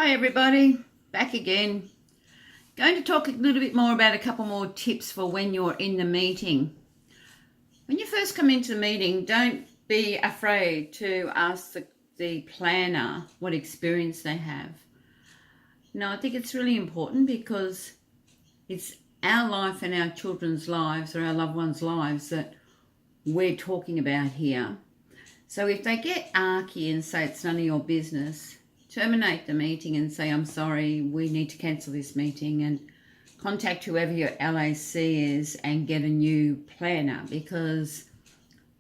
Hi everybody, back again. Going to talk a little bit more about a couple more tips for when you're in the meeting. When you first come into the meeting, don't be afraid to ask the planner what experience they have. Now, I think it's really important because it's our life and our children's lives or our loved ones' lives that we're talking about here. So if they get arky and say it's none of your business, terminate the meeting and say, I'm sorry, we need to cancel this meeting, and contact whoever your LAC is and get a new planner, because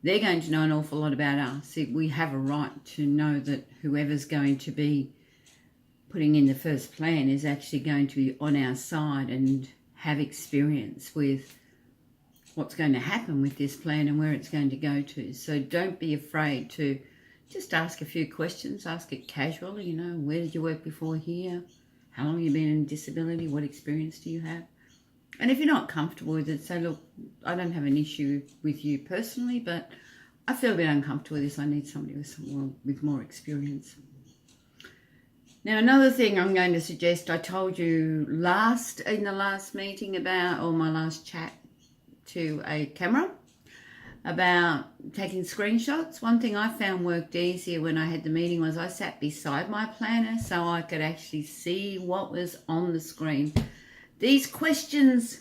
they're going to know an awful lot about us. We have a right to know that whoever's going to be putting in the first plan is actually going to be on our side and have experience with what's going to happen with this plan and where it's going to go to. So don't be afraid to just ask a few questions. Ask it casually, where did you work before here? How long have you been in disability? What experience do you have? And if you're not comfortable with it, say, look, I don't have an issue with you personally, but I feel a bit uncomfortable with this. I need somebody with more experience. Now, another thing I'm going to suggest, I told you in the last meeting about, or my last chat to a camera, about taking screenshots. One thing I found worked easier when I had the meeting was I sat beside my planner so I could actually see what was on the screen. These questions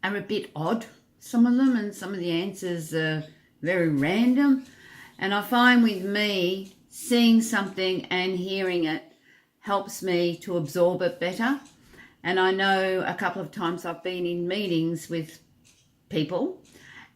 are a bit odd, some of them, and some of the answers are very random. And I find with me, seeing something and hearing it helps me to absorb it better. And I know a couple of times I've been in meetings with people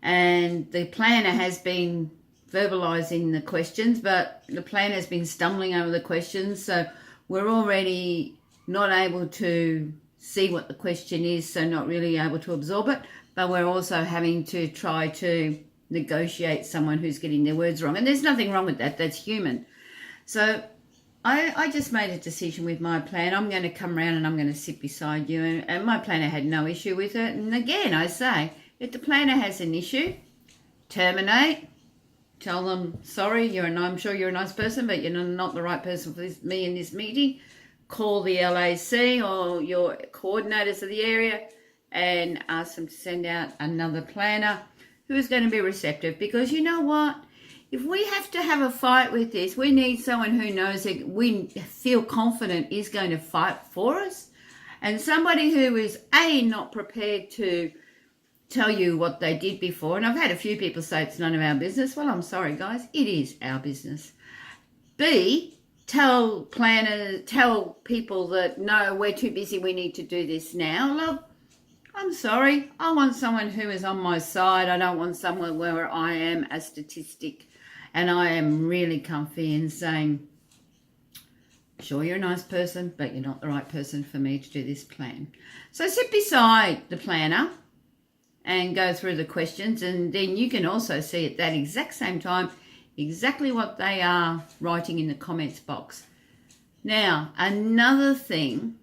and the planner has been verbalising the questions, but the planner has been stumbling over the questions. So we're already not able to see what the question is, so not really able to absorb it. But we're also having to try to negotiate someone who's getting their words wrong. And there's nothing wrong with that. That's human. So I just made a decision with my plan. I'm going to come around and I'm going to sit beside you. And my planner had no issue with it. And again, I say, if the planner has an issue, terminate, tell them, sorry, I'm sure you're a nice person, but you're not the right person for me in this meeting. Call the LAC or your coordinators of the area and ask them to send out another planner who is going to be receptive. Because you know what? If we have to have a fight with this, we need someone who knows that we feel confident is going to fight for us, and somebody who is not prepared to tell you what they did before. And I've had a few people say it's none of our business. Well, I'm sorry, guys, it is our business. B, tell people that, no, we're too busy, we need to do this now. Love, I'm sorry, I want someone who is on my side. I don't want someone where I am a statistic and I am really comfy in saying, sure, you're a nice person, but you're not the right person for me to do this plan. So sit beside the planner and go through the questions, and then you can also see at that exact same time exactly what they are writing in the comments box. Now, another thing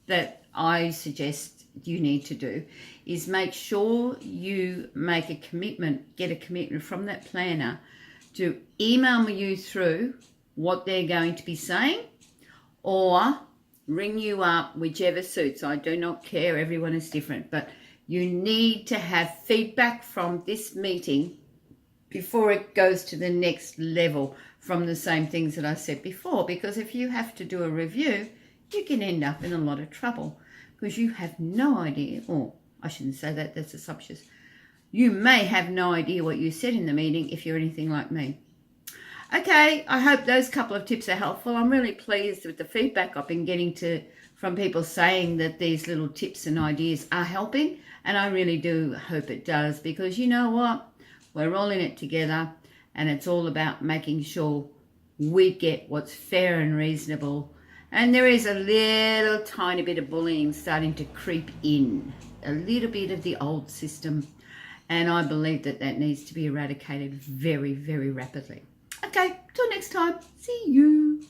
that I suggest you need to do is make sure you make a commitment, get a commitment from that planner to email you through what they're going to be saying, or ring you up, whichever suits. I do not care, everyone is different, but you need to have feedback from this meeting before it goes to the next level from the same things that I said before. Because if you have to do a review, you can end up in a lot of trouble because you have no idea, or I shouldn't say that, that's assumptuous. You may have no idea what you said in the meeting if you're anything like me. Okay, I hope those couple of tips are helpful. I'm really pleased with the feedback I've been getting from people saying that these little tips and ideas are helping. And I really do hope it does, because you know what? We're all in it together, and it's all about making sure we get what's fair and reasonable. And there is a little tiny bit of bullying starting to creep in, a little bit of the old system. And I believe that needs to be eradicated very, very rapidly. Okay, till next time. See you.